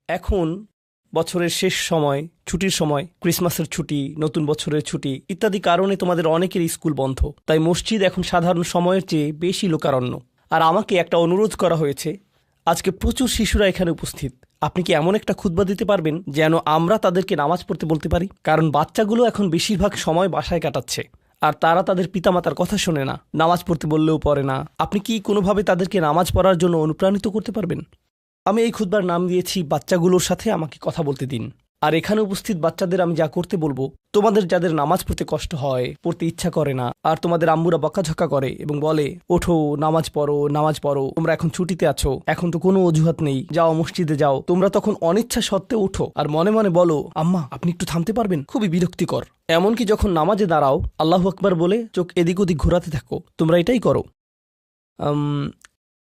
এখন বছরের শেষ সময়, ছুটির সময়, ক্রিসমাসের ছুটি, নতুন বছরের ছুটি ইত্যাদি কারণে তোমাদের অনেকেরই স্কুল বন্ধ। তাই মসজিদ এখন সাধারণ সময়ের চেয়ে বেশি লোকারণ্য। আর আমাকে একটা অনুরোধ করা হয়েছে, আজকে প্রচুর শিশুরা এখানে উপস্থিত। আপনি কি এমন একটা খুতবা দিতে পারবেন যেন আমরা তাদেরকে নামাজ পড়তে বলতে পারি? কারণ বাচ্চাগুলো এখন বেশিরভাগ সময় বাসায় কাটাচ্ছে, আর তারা তাদের পিতামাতার কথা শোনে না, নামাজ পড়তে বললেও পড়ে না। আপনি কি কোনোভাবে তাদেরকে নামাজ পড়ার জন্য অনুপ্রাণিত করতে পারবেন? আমি এই খুতবার নাম দিয়েছি বাচ্চাগুলোর সাথে আমাকে কথা বলতে দিন। আর এখানে উপস্থিত বাচ্চাদের আমি যা করতে বলবো, তোমাদের যাদের নামাজ পড়তে কষ্ট হয়, পড়তে ইচ্ছা করে না, আর তোমাদের আম্মুরা বকাঝকা করে এবং বলে ওঠো নামাজ পড়ো নামাজ পড়ো, তোমরা এখন ছুটিতে আছো, এখন তো কোনো অজুহাত নেই, যাও মসজিদে যাও, তোমরা তখন অনিচ্ছা সত্ত্বেও ওঠো আর মনে মনে বলো আম্মা আপনি একটু থামতে পারবেন, খুবই বিরক্তিকর। এমনকি যখন নামাজে দাঁড়াও আল্লাহু আকবার বলে চোখ এদিক ওদিক ঘোরাতে থাকো, তোমরা এটাই করো।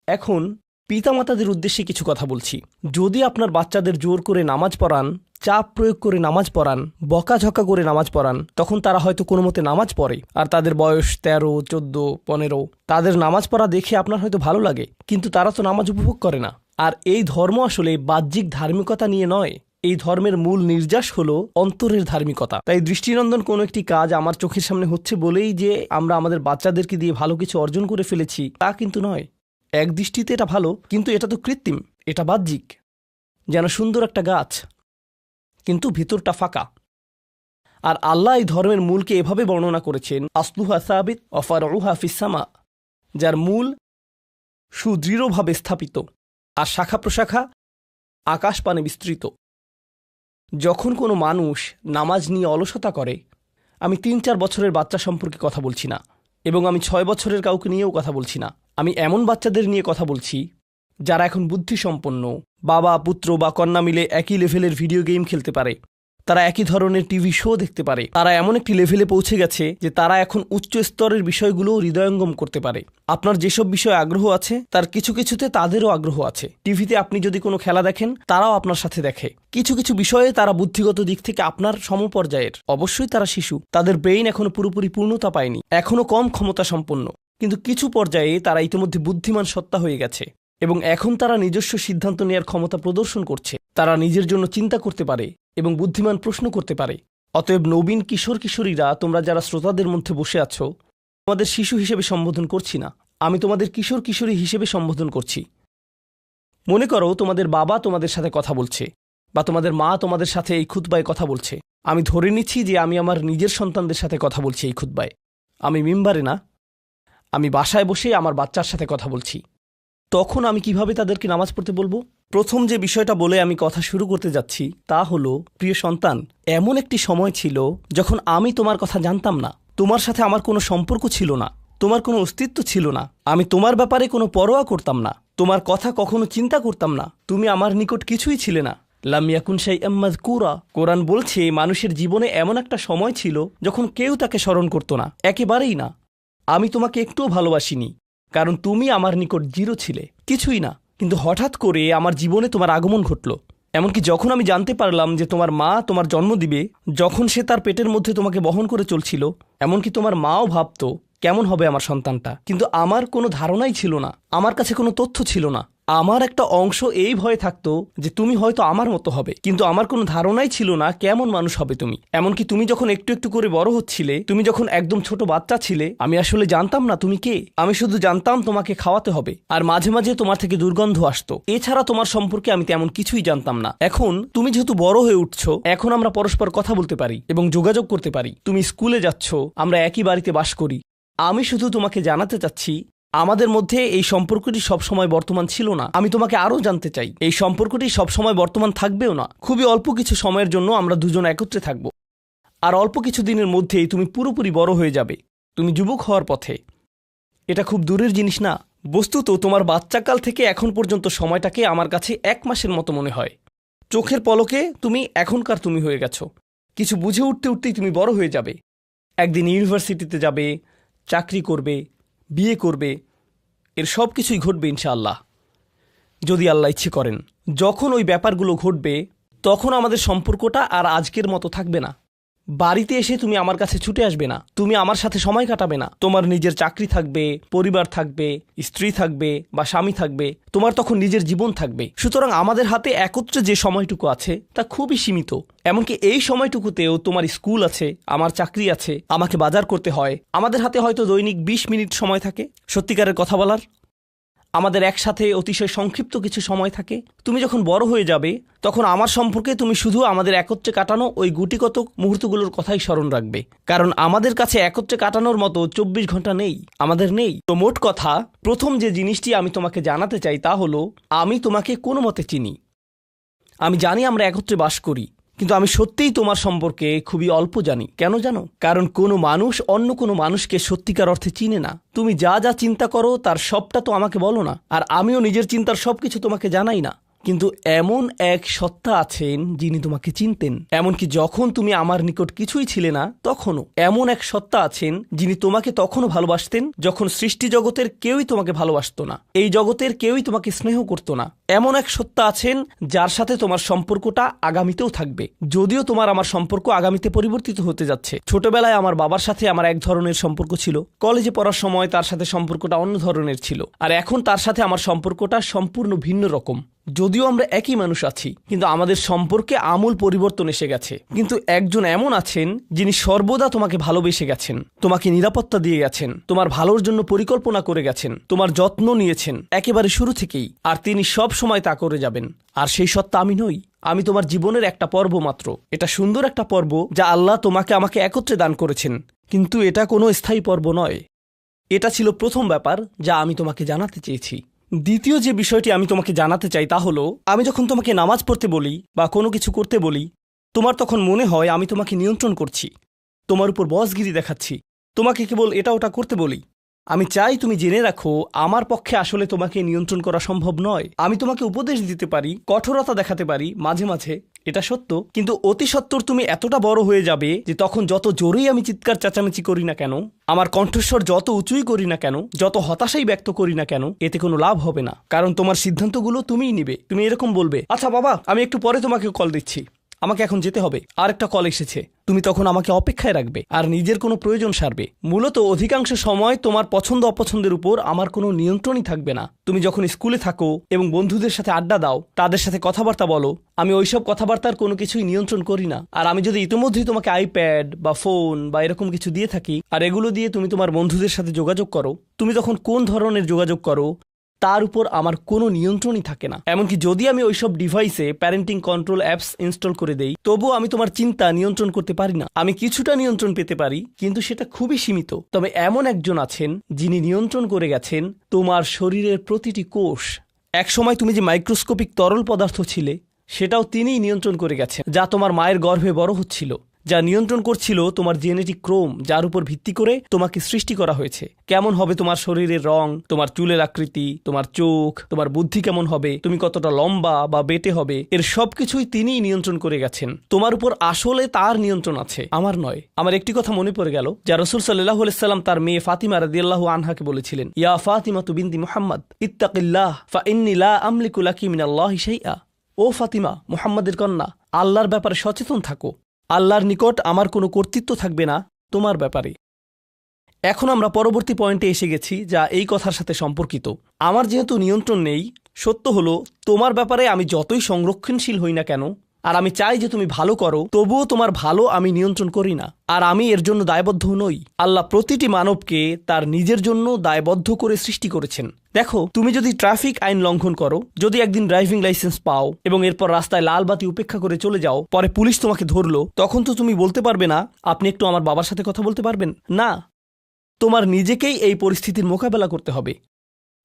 এখন পিতামাতাদের উদ্দেশ্যে কিছু কথা বলছি। যদি আপনার বাচ্চাদের জোর করে নামাজ পড়ান, চাপ প্রয়োগ করে নামাজ পড়ান, বকাঝকা করে নামাজ পড়ান, তখন তারা হয়তো কোনো মতে নামাজ পড়ে, আর তাদের বয়স 13, 14, 15। তাদের নামাজ পড়া দেখে আপনার হয়তো ভালো লাগে, কিন্তু তারা তো নামাজ উপভোগ করে না। আর এই ধর্ম আসলে বাহ্যিক ধার্মিকতা নিয়ে নয়, এই ধর্মের মূল নির্যাস হলো অন্তরের ধার্মিকতা। তাই দৃষ্টিনন্দন কোনো একটি কাজ আমার চোখের সামনে হচ্ছে বলেই যে আমরা আমাদের বাচ্চাদেরকে দিয়ে ভালো কিছু অর্জন করে ফেলেছি তা কিন্তু নয়। এক দৃষ্টিতে এটা ভালো, কিন্তু এটা তো কৃত্রিম, এটা বাহ্যিক, যেন সুন্দর একটা গাছ কিন্তু ভিতরটা ফাঁকা। আর আল্লাহ এই ধর্মের মূলকে এভাবে বর্ণনা করেছেন, আসলুহা সাবিত ওয়া ফারউহা ফিস সামা, যার মূল সুদৃঢ়ভাবে স্থাপিত আর শাখা প্রশাখা আকাশ পানে বিস্তৃত। যখন কোনো মানুষ নামাজ নিয়ে অলসতা করে, আমি 3-4 বছরের বাচ্চা সম্পর্কে কথা বলছি না, এবং আমি 6 বছরের কাউকে নিয়েও কথা বলছি না। আমি এমন বাচ্চাদের নিয়ে কথা বলছি যারা এখন বুদ্ধিসম্পন্ন, বাবা পুত্র বা কন্যা মিলে একই লেভেলের ভিডিও গেম খেলতে পারে, তারা একই ধরনের টিভি শো দেখতে পারে, তারা এমন একটি লেভেলে পৌঁছে গেছে যে তারা এখন উচ্চ স্তরের বিষয়গুলো হৃদয়ঙ্গম করতে পারে। আপনার যেসব বিষয়ে আগ্রহ আছে তার কিছু কিছুতে তাদেরও আগ্রহ আছে। টিভিতে আপনি যদি কোনো খেলা দেখেন, তারাও আপনার সাথে দেখে। কিছু কিছু বিষয়ে তারা বুদ্ধিগত দিক থেকে আপনার সমপর্যায়ের। অবশ্যই তারা শিশু, তাদের ব্রেইন এখনো পুরোপুরি পূর্ণতা পায়নি, এখনো কম ক্ষমতা সম্পন্ন, কিন্তু কিছু পর্যায়ে তারা ইতিমধ্যে বুদ্ধিমান সত্তা হয়ে গেছে এবং এখন তারা নিজস্ব সিদ্ধান্ত নেওয়ার ক্ষমতা প্রদর্শন করছে। তারা নিজের জন্য চিন্তা করতে পারে এবং বুদ্ধিমান প্রশ্ন করতে পারে। অতএব নবীন কিশোর কিশোরীরা, তোমরা যারা শ্রোতাদের মধ্যে বসে আছো, তোমাদের শিশু হিসেবে সম্বোধন করছি না, আমি তোমাদের কিশোর কিশোরী হিসেবে সম্বোধন করছি। মনে করো তোমাদের বাবা তোমাদের সাথে কথা বলছে, বা তোমাদের মা তোমাদের সাথে এই খুতবায় কথা বলছে। আমি ধরে নিচ্ছি যে আমি আমার নিজের সন্তানদের সাথে কথা বলছি এই খুতবায়। আমি মিম্বারে না, আমি বাসায় বসে আমার বাচ্চার সাথে কথা বলছি। তখন আমি কিভাবে তাদেরকে নামাজ পড়তে বলবো? প্রথম যে বিষয়টা বলে আমি কথা শুরু করতে যাচ্ছি তা হলো, প্রিয় সন্তান, এমন একটি সময় ছিল যখন আমি তোমার কথা জানতাম না, তোমার সাথে আমার কোনো সম্পর্ক ছিল না, তোমার কোনো অস্তিত্ব ছিল না, আমি তোমার ব্যাপারে কোনো পরোয়া করতাম না, তোমার কথা কখনো চিন্তা করতাম না, তুমি আমার নিকট কিছুই ছিলে না। লাম ইয়াকুন শাইআম মাযকুরা। কোরআন বলছে মানুষের জীবনে এমন একটা সময় ছিল যখন কেউ তাকে স্মরণ করত না, একেবারেই না। আমি তোমাকে একটুও ভালোবাসিনি, কারণ তুমি আমার নিকট জিরো ছিলে, কিছুই না। কিন্তু হঠাৎ করে আমার জীবনে তোমার আগমন ঘটল। এমনকি যখন আমি জানতে পারলাম যে তোমার মা তোমার জন্ম দিবে, যখন সে তার পেটের মধ্যে তোমাকে বহন করে চলছিল, এমনকি তোমার মাও ভাবত কেমন হবে আমার সন্তানটা, কিন্তু আমার কোনো ধারণাই ছিল না, আমার কাছে কোনো তথ্য ছিল না। আমার একটা অংশ এই ভয়ে থাকতো যে তুমি হয়তো আমার মতো হবে, কিন্তু আমার কোনো ধারণাই ছিল না কেমন মানুষ হবে তুমি। এমনকি তুমি যখন একটু একটু করে বড় হচ্ছিলে, তুমি যখন একদম ছোট বাচ্চা ছিলে, আমি আসলে জানতাম না তুমি কে। আমি শুধু জানতাম তোমাকে খাওয়াতে হবে, আর মাঝে মাঝে তোমার থেকে দুর্গন্ধ আসতো। এছাড়া তোমার সম্পর্কে আমি তেমন কিছুই জানতাম না। এখন তুমি যেহেতু বড় হয়ে উঠছো, এখন আমরা পরস্পর কথা বলতে পারি এবং যোগাযোগ করতে পারি। তুমি স্কুলে যাচ্ছ, আমরা একই বাড়িতে বাস করি। আমি শুধু তোমাকে জানাতে চাচ্ছি, আমাদের মধ্যে এই সম্পর্কটি সবসময় বর্তমান ছিল না। আমি তোমাকে আরও জানতে চাই, এই সম্পর্কটি সবসময় বর্তমান থাকবেও না। খুবই অল্প কিছু সময়ের জন্য আমরা দুজন একত্রে থাকব, আর অল্প কিছু দিনের মধ্যেই তুমি পুরোপুরি বড় হয়ে যাবে, তুমি যুবক হওয়ার পথে। এটা খুব দূরের জিনিস না। বস্তুত তোমার বাচ্চাকাল থেকে এখন পর্যন্ত সময়টাকে আমার কাছে 1 মাসের মতো মনে হয়। চোখের পলকে তুমি এখনকার তুমি হয়ে গেছো। কিছু বুঝে উঠতে উঠতেই তুমি বড় হয়ে যাবে। একদিন ইউনিভার্সিটিতে যাবে, চাকরি করবে, বিয়ে করবে, এর সব কিছুই ঘটবে ইনশাআল্লাহ, যদি আল্লাহ ইচ্ছে করেন। যখন ওই ব্যাপারগুলো ঘটবে, তখন আমাদের সম্পর্কটা আর আজকের মতো থাকবে না, বাড়িতে এসে তুমি আমার কাছে ছুটে আসবে না, তুমি আমার সাথে সময় কাটাবে না, তোমার নিজের চাকরি থাকবে, পরিবার থাকবে, স্ত্রী থাকবে বা স্বামী থাকবে, তোমার তখন নিজের জীবন থাকবে। সুতরাং আমাদের হাতে একত্রে যে সময়টুকু আছে তা খুবই সীমিত। এমনকি এই সময়টুকুতেও তোমার স্কুল আছে, আমার চাকরি আছে, আমাকে বাজার করতে হয়। আমাদের হাতে হয়তো দৈনিক 20 মিনিট সময় থাকে সত্যিকারের কথা বলার। আমাদের একসাথে অতিশয় সংক্ষিপ্ত কিছু সময় থাকে। তুমি যখন বড় হয়ে যাবে তখন আমার সম্পর্কে তুমি শুধু আমাদের একত্রে কাটানো ওই গুটিকত মুহূর্তগুলোর কথাই স্মরণ রাখবে, কারণ আমাদের কাছে একত্রে কাটানোর মতো 24 ঘন্টা নেই, আমাদের নেই। তো মোট কথা, প্রথম যে জিনিসটি আমি তোমাকে জানাতে চাই তা হলো, আমি তোমাকে কোনো মতে চিনি। আমি জানি আমরা একত্রে বাস করি, কিন্তু আমি সত্যিই তোমার সম্পর্কে খুবই অল্প জানি। কেন জানো? কারণ কোনো মানুষ অন্য কোনো মানুষকে সত্যিকার অর্থে চিনে না। তুমি যা যা চিন্তা করো তার সবটা তো আমাকে বলো না, আর আমিও নিজের চিন্তার সবকিছু তোমাকে জানাই না। কিন্তু এমন এক সত্তা আছেন যিনি তোমাকে চিনতেন, এমনকি যখন তুমি আমার নিকট কিছুই ছিলে না তখনও। এমন এক সত্তা আছেন যিনি তোমাকে তখনও ভালোবাসতেন যখন সৃষ্টি জগতের কেউই তোমাকে ভালোবাসতো না, এই জগতের কেউই তোমাকে স্নেহ করতো না। এমন এক সত্তা আছেন যার সাথে তোমার সম্পর্কটা আগামীতেও থাকবে, যদিও তোমার আমার সম্পর্ক আগামীতে পরিবর্তিত হতে যাচ্ছে। ছোটবেলায় আমার বাবার সাথে আমার এক ধরনের সম্পর্ক ছিল, কলেজে পড়ার সময় তার সাথে সম্পর্কটা অন্য ধরনের ছিল, আর এখন তার সাথে আমার সম্পর্কটা সম্পূর্ণ ভিন্ন রকম। যদিও আমরা একই মানুষ আছি, কিন্তু আমাদের সম্পর্কে আমূল পরিবর্তন এসে গেছে। কিন্তু একজন এমন আছেন যিনি সর্বদা তোমাকে ভালোবেসে গেছেন, তোমাকে নিরাপত্তা দিয়ে গেছেন, তোমার ভালোর জন্য পরিকল্পনা করে গেছেন, তোমার যত্ন নিয়েছেন একেবারে শুরু থেকেই, আর তিনি সব সময় তা করে যাবেন। আর সেই সত্তা আমি নই, আমি তোমার জীবনের একটা পর্ব মাত্র। এটা সুন্দর একটা পর্ব যা আল্লাহ তোমাকে আমাকে একত্রে দান করেছেন, কিন্তু এটা কোনো স্থায়ী পর্ব নয়। এটা ছিল প্রথম ব্যাপার যা আমি তোমাকে জানাতে চেয়েছি। দ্বিতীয় যে বিষয়টি আমি তোমাকে জানাতে চাই তা হলো, আমি যখন তোমাকে নামাজ পড়তে বলি বা কোনো কিছু করতে বলি, তোমার তখন মনে হয় আমি তোমাকে নিয়ন্ত্রণ করছি, তোমার উপর বসগিরি দেখাচ্ছি, তোমাকে কেবল এটা ওটা করতে বলি। আমি চাই তুমি জেনে রাখো, আমার পক্ষে আসলে তোমাকে নিয়ন্ত্রণ করা সম্ভব নয়। আমি তোমাকে উপদেশ দিতে পারি, কঠোরতা দেখাতে পারি মাঝে মাঝে, এটা সত্য, কিন্তু অতি সত্বর তুমি এতটা বড় হয়ে যাবে যে তখন যত জোরেই আমি চিৎকার চেঁচামেচি করি না কেন, আমার কণ্ঠস্বর যত উঁচুই করি না কেন, যত হতাশাই ব্যক্ত করি না কেন, এতে কোনো লাভ হবে না। কারণ তোমার সিদ্ধান্তগুলো তুমিই নিবে। তুমি এরকম বলবে, আচ্ছা বাবা, আমি একটু পরে তোমাকে কল দিচ্ছি, আমাকে এখন যেতে হবে, আর একটা কল এসেছে। তুমি তখন আমাকে অপেক্ষায় রাখবে আর নিজের কোনো প্রয়োজন সারবে। মূলত অধিকাংশ সময় তোমার পছন্দ অপছন্দের উপর আমার কোনো নিয়ন্ত্রণই থাকবে না। তুমি যখন স্কুলে থাকো এবং বন্ধুদের সাথে আড্ডা দাও, তাদের সাথে কথাবার্তা বলো, আমি ওইসব কথাবার্তার কোনো কিছুই নিয়ন্ত্রণ করি না। আর আমি যদি ইতিমধ্যেই তোমাকে আইপ্যাড বা ফোন বা এরকম কিছু দিয়ে থাকি, আর এগুলো দিয়ে তুমি তোমার বন্ধুদের সাথে যোগাযোগ করো, তুমি তখন কোন ধরনের যোগাযোগ করো তার উপর আমার কোনো নিয়ন্ত্রণই থাকে না। এমনকি যদি আমি ওইসব ডিভাইসে প্যারেন্টিং কন্ট্রোল অ্যাপস ইনস্টল করে দেই, তবুও আমি তোমার চিন্তা নিয়ন্ত্রণ করতে পারি না। আমি কিছুটা নিয়ন্ত্রণ পেতে পারি, কিন্তু সেটা খুবই সীমিত। তবে এমন একজন আছেন যিনি নিয়ন্ত্রণ করে গেছেন তোমার শরীরের প্রতিটি কোষ। একসময় তুমি যে মাইক্রোস্কোপিক তরল পদার্থ ছিলে, সেটাও তিনিই নিয়ন্ত্রণ করে গেছেন, যা তোমার মায়ের গর্ভে বড় হচ্ছিল, যা নিয়ন্ত্রণ করছিল তোমার জেনেটিক ক্রোম, যার উপর ভিত্তি করে তোমাকে সৃষ্টি করা হয়েছে। কেমন হবে তোমার শরীরের রং, তোমার চুলের আকৃতি, তোমার চোখ, তোমার বুদ্ধি কেমন হবে, তুমি কতটা লম্বা বা বেটে হবে, এর সবকিছুই তিনিই নিয়ন্ত্রণ করে গেছেন। তোমার উপর আসলে তার নিয়ন্ত্রণ আছে, আমার নয়। আমার একটি কথা মনে পড়ে গেল, যা রাসূল সাল্লাল্লাহু আলাইহি সাল্লাম তার মেয়ে ফাতিমা রাদিয়াল্লাহু আনহাকে বলেছিলেন, ইয়া ফাতিমা বিনতি মুহাম্মদ ইত্তাকিল্লাহ ফা ইন্নী লা আমলিকু লাকি মিনাল্লাহি শাইআ। ও ফাতিমা, মুহাম্মাদের কন্যা, আল্লাহর ব্যাপারে সচেতন থাকো। আল্লাহর নিকট আমার কোনো কর্তৃত্ব থাকবে না তোমার ব্যাপারে। এখন আমরা পরবর্তী পয়েন্টে এসে গেছি, যা এই কথার সাথে সম্পর্কিত। আমার যেহেতু নিয়ন্ত্রণ নেই, সত্য হলো তোমার ব্যাপারে আমি যতই সংরক্ষণশীল হই না কেন, আর আমি চাই যে তুমি ভালো করো, তবুও তোমার ভালো আমি নিয়ন্ত্রণ করি না, আর আমি এর জন্য দায়বদ্ধ নই। আল্লাহ প্রতিটি মানবকে তার নিজের জন্য দায়বদ্ধ করে সৃষ্টি করেছেন। দেখো, তুমি যদি ট্রাফিক আইন লঙ্ঘন করো, যদি একদিন ড্রাইভিং লাইসেন্স পাও এবং এরপর রাস্তায় লাল বাতি উপেক্ষা করে চলে যাও, পরে পুলিশ তোমাকে ধরলো, তখন তো তুমি বলতে পারবে না, আপনি একটু আমার বাবার সাথে কথা বলতে পারবেন না। তোমার নিজেকেই এই পরিস্থিতির মোকাবেলা করতে হবে।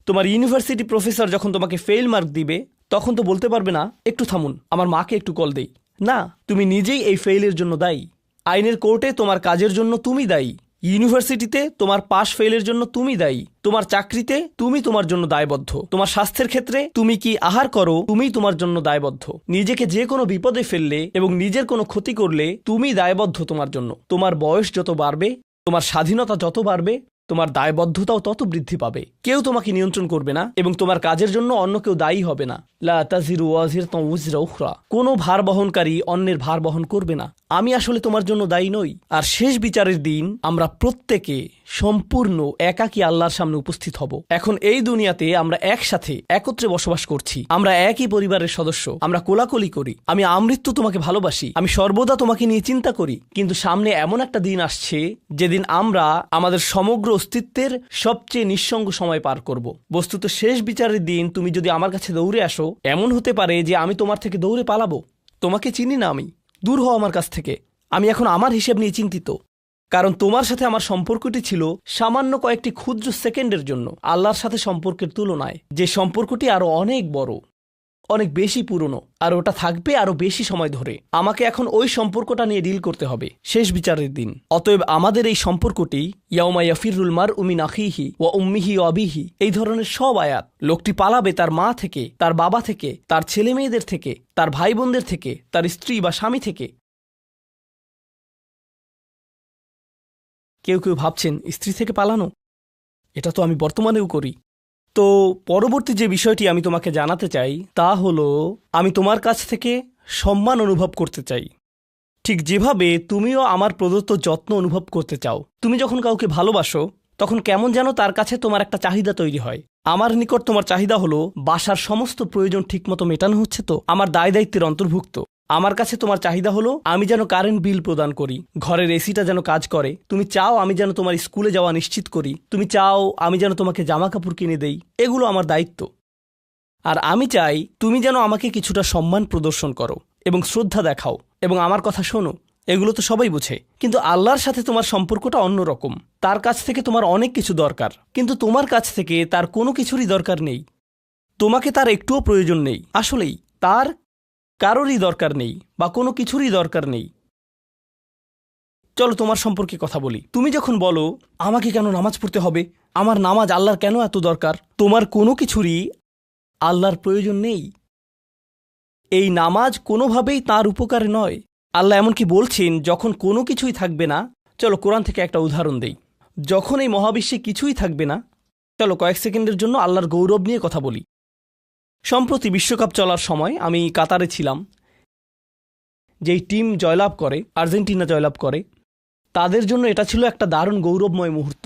তোমার ইউনিভার্সিটি প্রফেসর যখন তোমাকে ফেল মার্ক দিবে, তখন তো বলতে পারবে না, একটু থামুন, আমার মাকে একটু কল দেই। না, তুমি নিজেই এই ফেইলের জন্য দায়ী। আইনের কোর্টে তোমার কাজের জন্য তুমি দায়ী। ইউনিভার্সিটিতে তোমার পাস ফেলের জন্য তুমি দায়ী। তোমার চাকরিতে তুমি তোমার জন্য দায়বদ্ধ। তোমার স্বাস্থ্যের ক্ষেত্রে তুমি কি আহার করো, তুমি তোমার জন্য দায়বদ্ধ। নিজেকে যে কোনো বিপদে ফেললে এবং নিজের কোনো ক্ষতি করলে তুমি দায়বদ্ধ তোমার জন্য। তোমার বয়স যত বাড়বে, তোমার স্বাধীনতা যত বাড়বে, তোমার দায়বদ্ধতাও তত বৃদ্ধি পাবে। কেউ তোমাকে নিয়ন্ত্রণ করবে না এবং তোমার কাজের জন্য অন্য কেউ দায়ী হবে না। লা তাজিরু ওয়াজিরাতুন উযরা উখরা। কোনো ভার বহনকারী অন্যের ভার বহন করবে না। আমি আসলে তোমার জন্য দায়ী নই। আর শেষ বিচারের দিন আমরা প্রত্যেকে সম্পূর্ণ একাকী আল্লাহর সামনে উপস্থিত হব। এখন এই দুনিয়াতে আমরা একসাথে একত্রে বসবাস করছি, আমরা একই পরিবারের সদস্য, আমরা কোলাকুলি করি, আমি আমৃত্যু তোমাকে ভালোবাসি, আমি সর্বদা তোমাকে নিয়ে চিন্তা করি। কিন্তু সামনে এমন একটা দিন আসছে যেদিন আমরা আমাদের সমগ্র অস্তিত্বের সবচেয়ে নিঃসঙ্গ সময় পার করব। বস্তুত শেষ বিচারের দিন তুমি যদি আমার কাছে দৌড়ে আসো, এমন হতে পারে যে আমি তোমার থেকে দৌড়ে পালাবো। তোমাকে চিনি না আমি, দূর হও আমার কাছ থেকে। আমি এখন আমার হিসেব নিয়ে চিন্তিত, কারণ তোমার সাথে আমার সম্পর্কটি ছিল সামান্য কয়েকটি ক্ষুদ্র সেকেন্ডের জন্য। আল্লাহর সাথে সম্পর্কের তুলনায় যে সম্পর্কটি আরো অনেক বড়, অনেক বেশি পুরনো, আর ওটা থাকবে আরো বেশি সময় ধরে। আমাকে এখন ওই সম্পর্কটা নিয়ে ডিল করতে হবে শেষ বিচারের দিন। অতএব আমাদের এই সম্পর্কটি ইয়াউমা ইয়াফিরুল মারউ মিন আখিহি ওয়া উম্মিহি ওয়া আবিহি, এই ধরনের সব আয়াত। লোকটি পালাবে তার মা থেকে, তার বাবা থেকে, তার ছেলে মেয়েদের থেকে, তার ভাই বোনদের থেকে, তার স্ত্রী বা স্বামী থেকে। কেউ কেউ ভাবছেন স্ত্রী থেকে পালানো, এটা তো আমি বর্তমানেও করি। তো পরবর্তী যে বিষয়টি আমি তোমাকে জানাতে চাই তা হলো, আমি তোমার কাছ থেকে সম্মান অনুভব করতে চাই, ঠিক যেভাবে তুমিও আমার প্রদত্ত যত্ন অনুভব করতে চাও। তুমি যখন কাউকে ভালোবাসো তখন কেমন যেন তার কাছে তোমার একটা চাহিদা তৈরি হয়। আমার নিকট তোমার চাহিদা হলো বাসার সমস্ত প্রয়োজন ঠিকমতো মেটানো হচ্ছে তো, আমার দায় দায়িত্বের অন্তর্ভুক্ত। আমার কাছে তোমার চাহিদা হলো আমি যেন কারেন্ট বিল প্রদান করি, ঘরের এসিটা যেন কাজ করে। তুমি চাও আমি যেন তোমার স্কুলে যাওয়া নিশ্চিত করি, তুমি চাও আমি যেন তোমাকে জামা কাপড় কিনে দেই। এগুলো আমার দায়িত্ব। আর আমি চাই তুমি যেন আমাকে কিছুটা সম্মান প্রদর্শন করো এবং শ্রদ্ধা দেখাও এবং আমার কথা শোনো। এগুলো তো সবাই বুঝে, কিন্তু আল্লাহর সাথে তোমার সম্পর্কটা অন্যরকম। তার কাছ থেকে তোমার অনেক কিছু দরকার, কিন্তু তোমার কাছ থেকে তার কোনো কিছুরই দরকার নেই। তোমাকে তার একটুও প্রয়োজন নেই, আসলেই তার কারোরই দরকার নেই বা কোনো কিছুরই দরকার নেই। চলো তোমার সম্পর্কে কথা বলি। তুমি যখন বলো আমাকে কেন নামাজ পড়তে হবে, আমার নামাজ আল্লাহর কেন এত দরকার, তোমার কোনো কিছুরই আল্লাহর প্রয়োজন নেই। এই নামাজ কোনোভাবেই তার উপকারে নয়। আল্লাহ এমনকি বলছেন যখন কোনো কিছুই থাকবে না, চলো কোরআন থেকে একটা উদাহরণ দেই। যখন এই মহাবিশ্বে কিছুই থাকবে না, চলো কয়েক সেকেন্ডের জন্য আল্লাহর গৌরব নিয়ে কথা বলি। সম্প্রতি বিশ্বকাপ চলার সময় আমি কাতারে ছিলাম। যেই টিম জয়লাভ করে, আর্জেন্টিনা জয়লাভ করে, তাদের জন্য এটা ছিল একটা দারুণ গৌরবময় মুহূর্ত।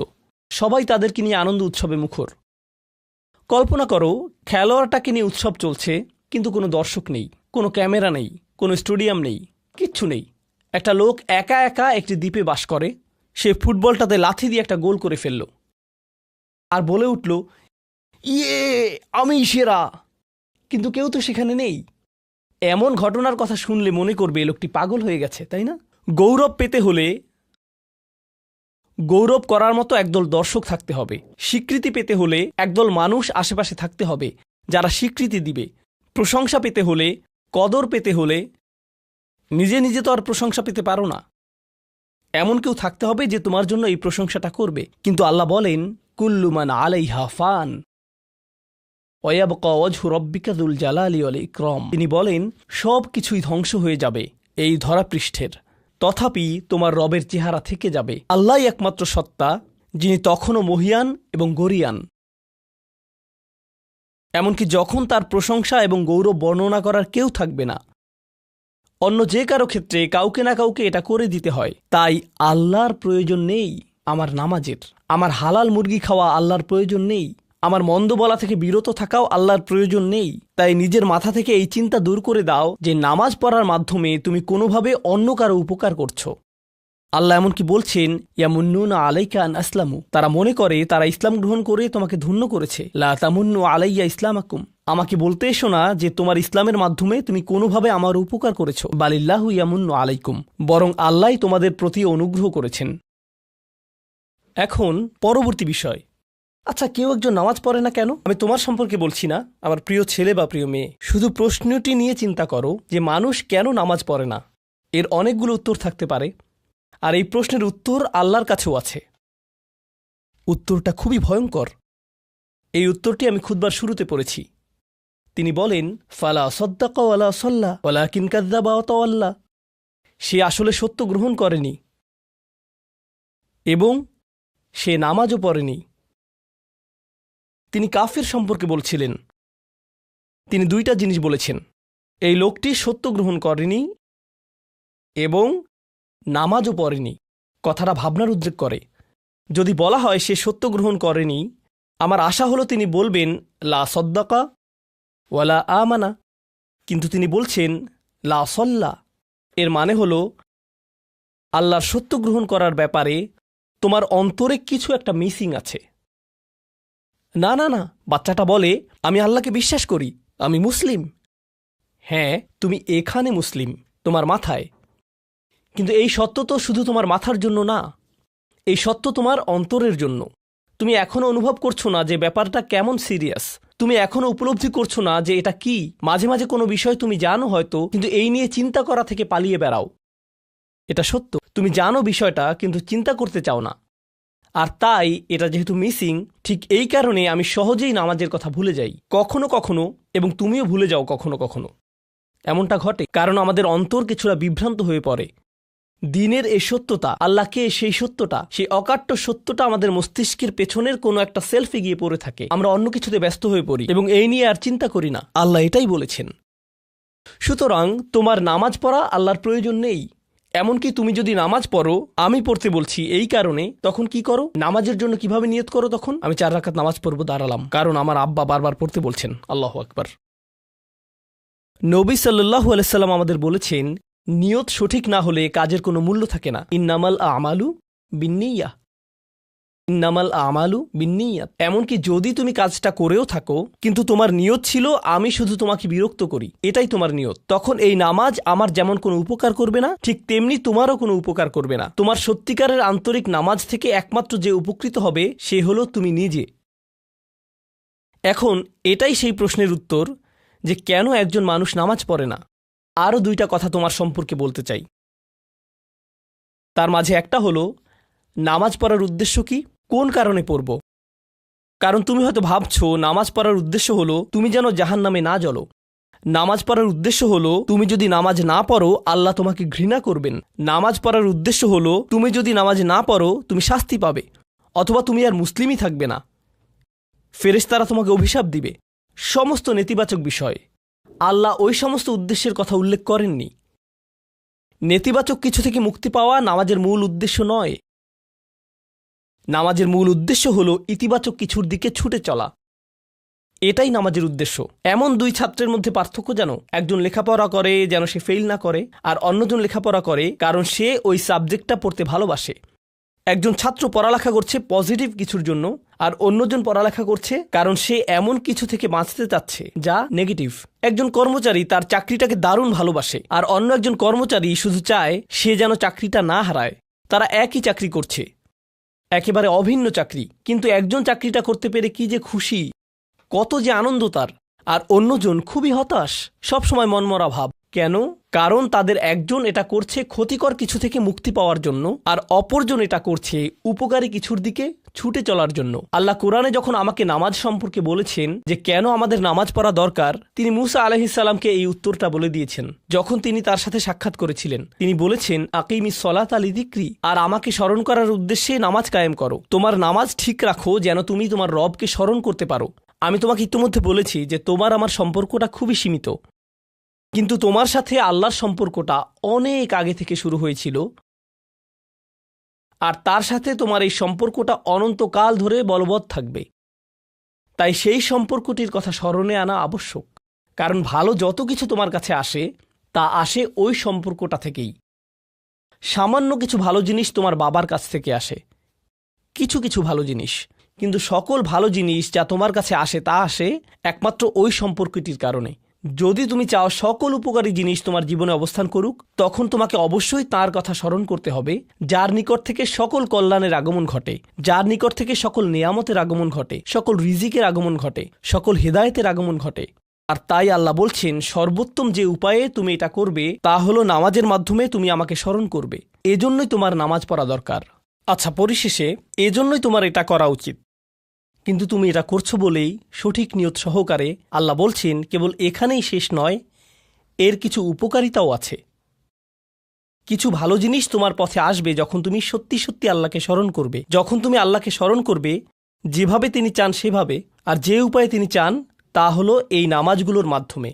সবাই তাদেরকে নিয়ে আনন্দ উৎসবে মুখর। কল্পনা করো খেলোয়াড়টাকে নিয়ে উৎসব চলছে, কিন্তু কোনো দর্শক নেই, কোনো ক্যামেরা নেই, কোনো স্টেডিয়াম নেই, কিচ্ছু নেই। একটা লোক একা একা একটি দ্বীপে বাস করে, সে ফুটবলটাতে লাথি দিয়ে একটা গোল করে ফেলল আর বলে উঠল, ইয়ে আমি সেরা। কিন্তু কেউ তো সেখানে নেই। এমন ঘটনার কথা শুনলে মনে করবে এই লোকটি পাগল হয়ে গেছে, তাই না? গৌরব পেতে হলে গৌরব করার মতো একদল দর্শক থাকতে হবে। স্বীকৃতি পেতে হলে একদল মানুষ আশেপাশে থাকতে হবে যারা স্বীকৃতি দিবে। প্রশংসা পেতে হলে, কদর পেতে হলে নিজে নিজে তো আর প্রশংসা পেতে পারো না। এমন কেউ থাকতে হবে যে তোমার জন্য এই প্রশংসাটা করবে। কিন্তু আল্লাহ বলেন, কুল্লু মান আলাইহা ফান ওয়া ইয়াবকা ওয়াজহু রাব্বিকা যুল জালালি ওয়াল ইকরাম। তিনি বলেন সব কিছুই ধ্বংস হয়ে যাবে এই ধরাপৃষ্ঠের, তথাপি তোমার রবের চেহারা থেকে যাবে। আল্লাহই একমাত্র সত্তা যিনি তখনও মহিয়ান এবং গরিয়ান। এমনকি যখন তার প্রশংসা এবং গৌরব বর্ণনা করার কেউ থাকবে না, অন্য যে কারো ক্ষেত্রে কাউকে না কাউকে এটা করে দিতে হয়। তাই আল্লাহর প্রয়োজন নেই আমার নামাজের, আমার হালাল মুরগি খাওয়া আল্লাহর প্রয়োজন নেই, আমার মন্দ বলা থেকে বিরত থাকাও আল্লাহর প্রয়োজন নেই। তাই নিজের মাথা থেকে এই চিন্তা দূর করে দাও যে নামাজ পড়ার মাধ্যমে তুমি কোনোভাবে অন্য কারো উপকার করছো। আল্লাহ এমনকি বলছেন, ইয়ামুন্নুনা আলাইকা আন আসলামু, তারা মনে করে তারা ইসলাম গ্রহণ করে তোমাকে ধন্য করেছে। লা তামুন্নু আলাইয়া ইসলামাকুম, আমাকে বলতে এসো না যে তোমার ইসলামের মাধ্যমে তুমি কোনোভাবে আমার উপকার করেছো। বালিল্লাহু ইয়ামুন্নু আলাইকুম, বরং আল্লাহই তোমাদের প্রতি অনুগ্রহ করেছেন। এখন পরবর্তী বিষয়, আচ্ছা কেউ একজন নামাজ পড়ে না কেন? আমি তোমার সম্পর্কে বলছি না, আমার প্রিয় ছেলে বা প্রিয় মেয়ে। শুধু প্রশ্নটি নিয়ে চিন্তা করো যে মানুষ কেন নামাজ পড়ে না। এর অনেকগুলো উত্তর থাকতে পারে, আর এই প্রশ্নের উত্তর আল্লাহর কাছেও আছে। উত্তরটা খুবই ভয়ঙ্কর। এই উত্তরটি আমি খুতবার শুরুতে পড়েছি। তিনি বলেন, ফালা সাদ্দাকা ওয়ালা সাল্লা ওয়ালাকিন কাযযাবা ওয়া তাওয়াল্লা, সে আসলে সত্য গ্রহণ করেনি এবং সে নামাজও পড়েনি। তিনি কাফির সম্পর্কে বলছিলেন। তিনি দুইটা জিনিস বলেছেন, এই লোকটি সত্য গ্রহণ করেনি এবং নামাজও পড়েনি। কথাটা ভাবনার উদ্রেক করে। যদি বলা হয় সে সত্য গ্রহণ করেনি, আমার আশা হলো তিনি বলবেন লা সদ্দাকা ওয়ালা আমানা, কিন্তু তিনি বলছেন লা সল্লা। এর মানে হলো আল্লাহর সত্য গ্রহণ করার ব্যাপারে তোমার অন্তরে কিছু একটা মিসিং আছে। না না না, বাচ্চাটা বলে আমি আল্লাহকে বিশ্বাস করি, আমি মুসলিম। হ্যাঁ, তুমি এখানে মুসলিম, তোমার মাথায়। কিন্তু এই সত্য তো শুধু তোমার মাথার জন্য না, এই সত্য তোমার অন্তরের জন্য। তুমি এখনো অনুভব করছো না যে ব্যাপারটা কেমন সিরিয়াস। তুমি এখনো উপলব্ধি করছো না যে এটা কি। মাঝে মাঝে কোনো বিষয় তুমি জানো হয়তো, কিন্তু এই নিয়ে চিন্তা করা থেকে পালিয়ে বেড়াও। এটা সত্য, তুমি জানো বিষয়টা কিন্তু চিন্তা করতে চাও না। আর তাই এটা যেহেতু মিসিং, ঠিক এই কারণে আমি সহজেই নামাজের কথা ভুলে যাই কখনো কখনো, এবং তুমিও ভুলে যাও কখনো কখনো। এমনটা ঘটে কারণ আমাদের অন্তর কিছুটা বিভ্রান্ত হয়ে পড়ে। দিনের এই সত্যতা, আল্লাহকে সেই সত্যটা, সেই অকাট্য সত্যটা আমাদের মস্তিষ্কের পেছনের কোনো একটা সেলফে গিয়ে পড়ে থাকে। আমরা অন্য কিছুতে ব্যস্ত হয়ে পড়ি এবং এই নিয়ে আর চিন্তা করি না। আল্লাহ এটাই বলেছেন। সুতরাং তোমার নামাজ পড়া আল্লাহর প্রয়োজন নেই। এমনকি তুমি যদি নামাজ পড়ো, আমি পড়তে বলছি এই কারণে, তখন কি করো? নামাজের জন্য কিভাবে নিয়ত করো? তখন আমি 4 রাকাত নামাজ পড়বো, দাঁড়ালাম, কারণ আমার আব্বা বারবার পড়তে বলছেন। আল্লাহু আকবার। নবী সাল্লাল্লাহু আলাইহি সাল্লাম আমাদের বলেছেন, নিয়ত সঠিক না হলে কাজের কোনো মূল্য থাকে না। ইন্নামাল আমালু বিন্নিয়াহ, ইন্নামাল আমালু বিন্নিয়াত। এমনকি যদি তুমি কাজটা করেও থাকো কিন্তু তোমার নিয়ত ছিল আমি শুধু তোমাকে বিরক্ত করি, এটাই তোমার নিয়ত, তখন এই নামাজ আমার যেমন কোনো উপকার করবে না, ঠিক তেমনি তোমারও কোনো উপকার করবে না। তোমার সত্যিকারের আন্তরিক নামাজ থেকে একমাত্র যে উপকৃত হবে সে হলো তুমি নিজে। এখন এটাই সেই প্রশ্নের উত্তর যে কেন একজন মানুষ নামাজ পড়ে না। আরও 2টা কথা তোমার সম্পর্কে বলতে চাই। তার মাঝে একটা হলো নামাজ পড়ার উদ্দেশ্য কি, কোন কারণে পড়ব। কারণ তুমি হয়তো ভাবছো নামাজ পড়ার উদ্দেশ্য হলো তুমি যেন জাহান্নামে না জ্বলো। নামাজ পড়ার উদ্দেশ্য হলো তুমি যদি নামাজ না পড়ো আল্লাহ তোমাকে ঘৃণা করবেন। নামাজ পড়ার উদ্দেশ্য হলো তুমি যদি নামাজ না পড়ো তুমি শাস্তি পাবে, অথবা তুমি আর মুসলিমই থাকবে না, ফেরেশতারা তোমাকে অভিশাপ দিবে। সমস্ত নেতিবাচক বিষয়। আল্লাহ ওই সমস্ত উদ্দেশ্যের কথা উল্লেখ করেননি। নেতিবাচক কিছু থেকে মুক্তি পাওয়া নামাজের মূল উদ্দেশ্য নয়। নামাজের মূল উদ্দেশ্য হলো ইতিবাচক কিছুর দিকে ছুটে চলা। এটাই নামাজের উদ্দেশ্য। এমন 2 ছাত্রের মধ্যে পার্থক্য যেন একজন লেখাপড়া করে যেন সে ফেল না করে, আর অন্যজন লেখাপড়া করে কারণ সে ওই সাবজেক্টটা পড়তে ভালোবাসে। একজন ছাত্র পড়ালেখা করছে পজিটিভ কিছুর জন্য, আর অন্যজন পড়ালেখা করছে কারণ সে এমন কিছু থেকে বাঁচতে চাচ্ছে যা নেগেটিভ। একজন কর্মচারী তার চাকরিটাকে দারুণ ভালোবাসে, আর অন্য একজন কর্মচারী শুধু চায় সে যেন চাকরিটা না হারায়। তারা একই চাকরি করছে, একেবারে অভিন্ন চাকরি, কিন্তু একজন চাকরিটা করতে পেরে কি যে খুশি, কত যে আনন্দ তার, আর অন্যজন খুবই হতাশ, সবসময় মনমরা ভাব। কেন? কারণ তাদের একজন এটা করছে ক্ষতিকর কিছু থেকে মুক্তি পাওয়ার জন্য, আর অপরজন এটা করছে উপকারী কিছুর দিকে ছুটে চলার জন্য। আল্লাহ কোরআনে যখন আমাকে নামাজ সম্পর্কে বলেছেন যে কেন আমাদের নামাজ পড়া দরকার, তিনি মূসা আলাইহিস সালামকে এই উত্তরটা বলে দিয়েছেন। যখন তিনি তার সাথে সাক্ষাৎ করেছিলেন তিনি বলেছেন, আকিমিস সলাতা লিযিকরি, আর আমাকে স্মরণ করার উদ্দেশ্যে নামাজ কায়েম করো। তোমার নামাজ ঠিক রাখো যেন তুমি তোমার রবকে স্মরণ করতে পারো। আমি তোমাকে ইতিমধ্যে বলেছি যে তোমার আমার সম্পর্কটা খুবই সীমিত, কিন্তু তোমার সাথে আল্লাহর সম্পর্কটা অনেক আগে থেকে শুরু হয়েছিল, আর তার সাথে তোমার এই সম্পর্কটা অনন্তকাল ধরে বলবৎ থাকবে। তাই সেই সম্পর্কটির কথা স্মরণে আনা আবশ্যক, কারণ ভালো যত কিছু তোমার কাছে আসে তা আসে ওই সম্পর্কটা থেকেই। সামান্য কিছু ভালো জিনিস তোমার বাবার কাছ থেকে আসে, কিছু কিছু ভালো জিনিস, কিন্তু সকল ভালো জিনিস যা তোমার কাছে আসে তা আসে একমাত্র ওই সম্পর্কটির কারণে। যদি তুমি চাও সকল উপকারী জিনিস তোমার জীবনে অবস্থান করুক, তখন তোমাকে অবশ্যই তার কথা স্মরণ করতে হবে যার নিকট থেকে সকল কল্যাণের আগমন ঘটে, যার নিকট থেকে সকল নিয়ামতের আগমন ঘটে, সকল রিজিকের আগমন ঘটে, সকল হেদায়েতের আগমন ঘটে। আর তাই আল্লাহ বলছেন সর্বোত্তম যে উপায়ে তুমি এটা করবে তা হলো নামাজের মাধ্যমে তুমি আমাকে স্মরণ করবে। এজন্যই তোমার নামাজ পড়া দরকার। আচ্ছা, পরিশেষে এজন্যই তোমার এটা করা উচিত, কিন্তু তুমি এটা করছো বলেই সঠিক নিয়ত সহকারে। আল্লাহ বলছেন কেবল এখানেই শেষ নয়, এর কিছু উপকারিতাও আছে। কিছু ভালো জিনিস তোমার পথে আসবে যখন তুমি সত্যি সত্যি আল্লাহকে স্মরণ করবে, যখন তুমি আল্লাহকে স্মরণ করবে যেভাবে তিনি চান সেভাবে, আর যে উপায়ে তিনি চান তা হলো এই নামাজগুলোর মাধ্যমে।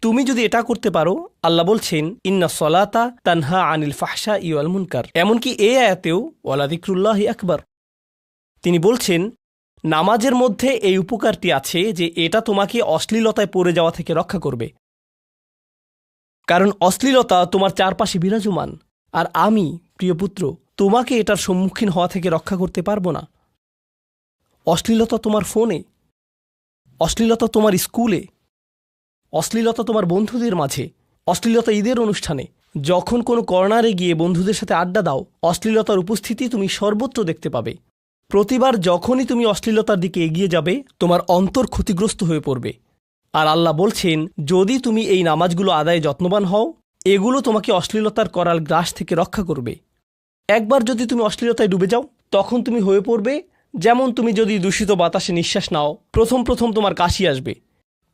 তুমি যদি এটা করতে পারো, আল্লাহ বলছেন ইন্না সলাতা তানহা আনিল ফাহশা ওয়াল মুনকার। এমনকি এই আয়াতেও ওয়ালা যিকরুল্লাহি আকবার, তিনি বলছেন নামাজের মধ্যে এই উপকারটি আছে যে এটা তোমাকে অশ্লীলতায় পড়ে যাওয়া থেকে রক্ষা করবে। কারণ অশ্লীলতা তোমার চারপাশে বিরাজমান, আর আমি প্রিয় পুত্র তোমাকে এটার সম্মুখীন হওয়া থেকে রক্ষা করতে পারবো না। অশ্লীলতা তোমার ফোনে, অশ্লীলতা তোমার স্কুলে, অশ্লীলতা তোমার বন্ধুদের মাঝে, অশ্লীলতা ঈদের অনুষ্ঠানে, যখন কোনো কর্নারে গিয়ে বন্ধুদের সাথে আড্ডা দাও, অশ্লীলতার উপস্থিতি তুমি সর্বত্র দেখতে পাবে। প্রতিবার যখনই তুমি অশ্লীলতার দিকে এগিয়ে যাবে, তোমার অন্তর ক্ষতিগ্রস্ত হয়ে পড়বে। আর আল্লাহ বলছেন যদি তুমি এই নামাজগুলো আদায়ে যত্নবান হও, এগুলো তোমাকে অশ্লীলতার করাল গ্রাস থেকে রক্ষা করবে। একবার যদি তুমি অশ্লীলতায় ডুবে যাও, তখন তুমি হয়ে পড়বে যেমন তুমি যদি দূষিত বাতাসে নিঃশ্বাস নাও, প্রথম তোমার কাশি আসবে,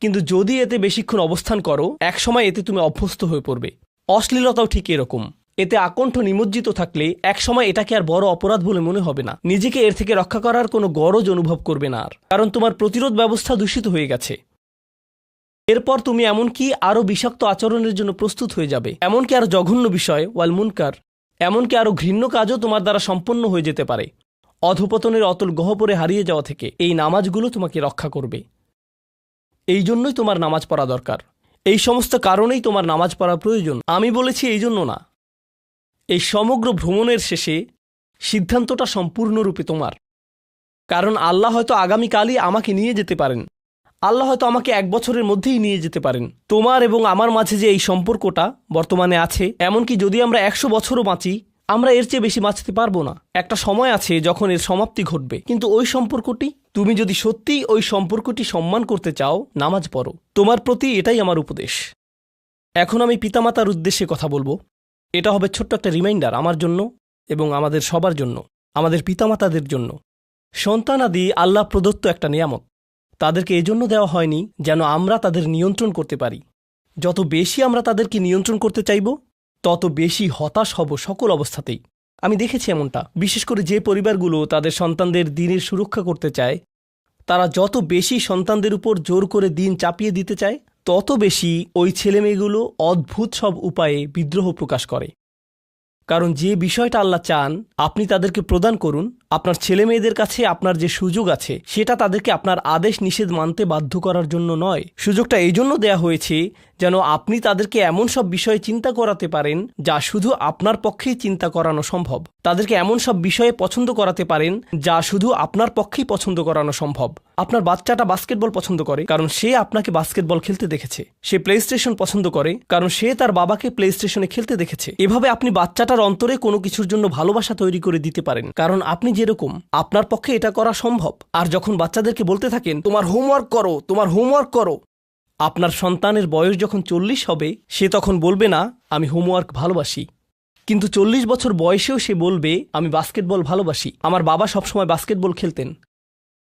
কিন্তু যদি এতে বেশিক্ষণ অবস্থান করো, একসময় এতে তুমি অভ্যস্ত হয়ে পড়বে। অশ্লীলতাও ঠিক এরকম, এতে আকণ্ঠ নিমজ্জিত থাকলে একসময় এটাকে আর বড় অপরাধ বলে মনে হবে না, নিজেকে এর থেকে রক্ষা করার কোনো গরজ অনুভব করবে না আর, কারণ তোমার প্রতিরোধ ব্যবস্থা দূষিত হয়ে গেছে। এরপর তুমি এমনকি আরও বিষাক্ত আচরণের জন্য প্রস্তুত হয়ে যাবে, এমনকি আরও জঘন্য বিষয় ওয়াল মুনকার, এমনকি আরও ঘৃণ্য কাজও তোমার দ্বারা সম্পন্ন হয়ে যেতে পারে। অধপতনের অতল গহ্বরে হারিয়ে যাওয়া থেকে এই নামাজগুলো তোমাকে রক্ষা করবে। এই জন্যই তোমার নামাজ পড়া দরকার, এই সমস্ত কারণেই তোমার নামাজ পড়া প্রয়োজন। আমি বলেছি এই জন্য না, এই সমগ্র ভ্রমণের শেষে সিদ্ধান্তটা সম্পূর্ণরূপে তোমার। কারণ আল্লাহ হয়তো আগামীকালই আমাকে নিয়ে যেতে পারেন, আল্লাহ হয়তো আমাকে 1 বছরের মধ্যেই নিয়ে যেতে পারেন। তোমার এবং আমার মাঝে যে এই সম্পর্কটা বর্তমানে আছে, এমনকি যদি আমরা 100 বছরও বাঁচি, আমরা এর চেয়ে বেশি বাঁচতে পারবো না। একটা সময় আছে যখন এর সমাপ্তি ঘটবে, কিন্তু ওই সম্পর্কটি, তুমি যদি সত্যিই ওই সম্পর্কটি সম্মান করতে চাও, নামাজ পড়ো। তোমার প্রতি এটাই আমার উপদেশ। এখন আমি পিতামাতার উদ্দেশ্যে কথা বলবো। এটা হবে ছোট্ট একটা রিমাইন্ডার আমার জন্য এবং আমাদের সবার জন্য, আমাদের পিতামাতাদের জন্য। সন্তানাদি আল্লাহ প্রদত্ত একটা নিয়ামত, তাদেরকে এজন্য দেওয়া হয়নি যেন আমরা তাদের নিয়ন্ত্রণ করতে পারি। যত বেশি আমরা তাদেরকে নিয়ন্ত্রণ করতে চাইব, তত বেশি হতাশ হব সকল অবস্থাতেই। আমি দেখেছি এমনটা, বিশেষ করে যে পরিবারগুলো তাদের সন্তানদের দিনের সুরক্ষা করতে চায়, তারা যত বেশি সন্তানদের উপর জোর করে দিন চাপিয়ে দিতে চায়, তত বেশি ওই ছেলেমেয়েগুলো অদ্ভুত সব উপায়ে বিদ্রোহ প্রকাশ করে। কারণ যে বিষয়টা আল্লাহ চান আপনি তাদেরকে প্রদান করুন, আপনার ছেলেমেয়েদের কাছে আপনার যে সুযোগ আছে সেটা তাদেরকে আপনার আদেশ নিষেধ মানতে বাধ্য করার জন্য নয়। সুযোগটা এই জন্য দেয়া হয়েছে যেন আপনি তাদেরকে এমন সব বিষয়ে চিন্তা করাতে পারেন যা শুধু আপনার পক্ষেই চিন্তা করানো সম্ভব। তাদেরকে এমন সব বিষয়ে পছন্দ করাতে পারেন যা শুধু আপনার পক্ষেই পছন্দ করানো সম্ভব। আপনার বাচ্চাটা বাস্কেটবল পছন্দ করে কারণ সে আপনাকে বাস্কেটবল খেলতে দেখেছে। সে প্লে স্টেশন পছন্দ করে কারণ সে তার বাবাকে প্লে স্টেশনে খেলতে দেখেছে। এভাবে আপনি বাচ্চাটার অন্তরে কোনো কিছুর জন্য ভালোবাসা তৈরি করে দিতে পারেন, কারণ আপনি যেরকম, আপনার পক্ষে এটা করা সম্ভব। আর যখন বাচ্চাদেরকে বলতে থাকেন তোমার হোমওয়ার্ক করো, তোমার হোমওয়ার্ক করো, আপনার সন্তানের বয়স যখন 40 হবে, সে তখন বলবে না আমি হোমওয়ার্ক ভালোবাসি, কিন্তু 40 বছর বয়সেও সে বলবে আমি বাস্কেটবল ভালোবাসি, আমার বাবা সবসময় বাস্কেটবল খেলতেন।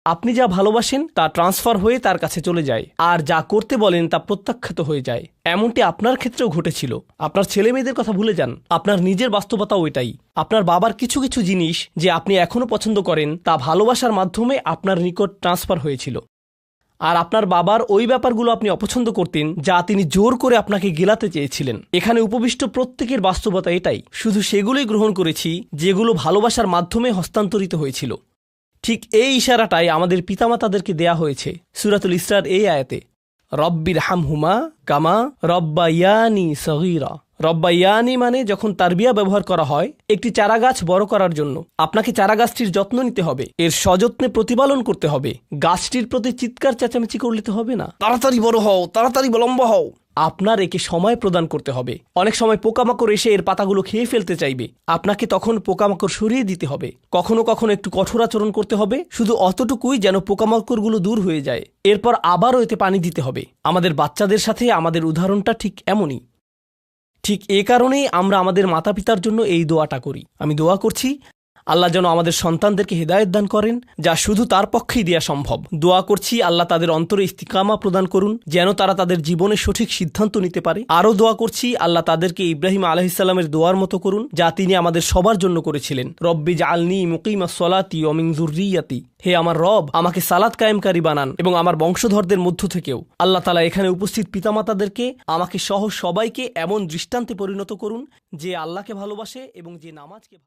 আপনি যা ভালোবাসেন তা ট্রান্সফার হয়ে তার কাছে চলে যায়, আর যা করতে বলেন তা প্রত্যাখ্যাত হয়ে যায়। এমনটি আপনার ক্ষেত্রেও ঘটেছিল। আপনার ছেলে মেয়েদের কথা ভুলে যান, আপনার নিজের বাস্তবতাও এটাই। আপনার বাবার কিছু কিছু জিনিস যে আপনি এখনও পছন্দ করেন তা ভালোবাসার মাধ্যমে আপনার নিকট ট্রান্সফার হয়েছিল, আর আপনার বাবার ওই ব্যাপারগুলো আপনি অপছন্দ করতেন যা তিনি জোর করে আপনাকে গেলাতে চেয়েছিলেন। এখানে উপবিষ্ট প্রত্যেকের বাস্তবতা এটাই, শুধু সেগুলোই গ্রহণ করেছি যেগুলো ভালোবাসার মাধ্যমে হস্তান্তরিত হয়েছিল। ঠিক এই ইশারাটাই আমাদের পিতামাতাদেরকে দেয়া হয়েছে সূরাতুল ইসরার এই আয়াতে, রব্বির হামহুমা কামা রব্বায়ানি সগীরা। রব্বায়ানি মানে যখন তারবিয়া ব্যবহার করা হয় একটি চারাগাছ বড় করার জন্য, আপনাকে চারাগাছটির যত্ন নিতে হবে, এর সযত্নে প্রতিপালন করতে হবে। গাছটির প্রতি চিৎকার চেঁচামেচি করলে তো হবে না, তাড়াতাড়ি বড় হও, তাড়াতাড়ি লম্বা হও। আপনার একে সময় প্রদান করতে হবে। অনেক সময় পোকামাকড় এসে এর পাতাগুলো খেয়ে ফেলতে চাইবে, আপনাকে তখন পোকামাকড় সরিয়ে দিতে হবে। কখনো কখনো একটু কঠোর আচরণ করতে হবে, শুধু অতটুকুই যেন পোকামাকড়গুলো দূর হয়ে যায়। এরপর আবারও এতে পানি দিতে হবে। আমাদের বাচ্চাদের সাথে আমাদের উদাহরণটা ঠিক এমনই। ঠিক এ কারণেই আমরা আমাদের মাতা পিতার জন্য এই দোয়াটা করি। আমি দোয়া করছি আল্লাহ যেন আমাদের সন্তানদেরকে হেদায়েত দান করেন, যা শুধু তার পক্ষেই দেয়া সম্ভব। দোয়া করছি আল্লাহ তাদের অন্তরে ইস্তিকামা প্রদান করুন, যেন তারা তাদের জীবনে সঠিক সিদ্ধান্ত নিতে পারে। আরও দোয়া করছি আল্লাহ তাদেরকে ইব্রাহিম আলাইহিসসালামের দোয়ার মতো করুন, যা তিনি আমাদের সবার জন্য করেছিলেন। রব্বি জাআলনি মুকিমাস সলাতি ওয়া মিন যুররিয়াতি, হে আমার রব, আমাকে সালাত কায়েমকারী বানান এবং আমার বংশধরদের মধ্য থেকেও। আল্লাহ তাআলা এখানে উপস্থিত পিতামাতাদেরকে, আমাকে সহ সবাইকে এমন দৃষ্টান্তে পরিণত করুন যে আল্লাহকে ভালোবাসে এবং যে নামাজকে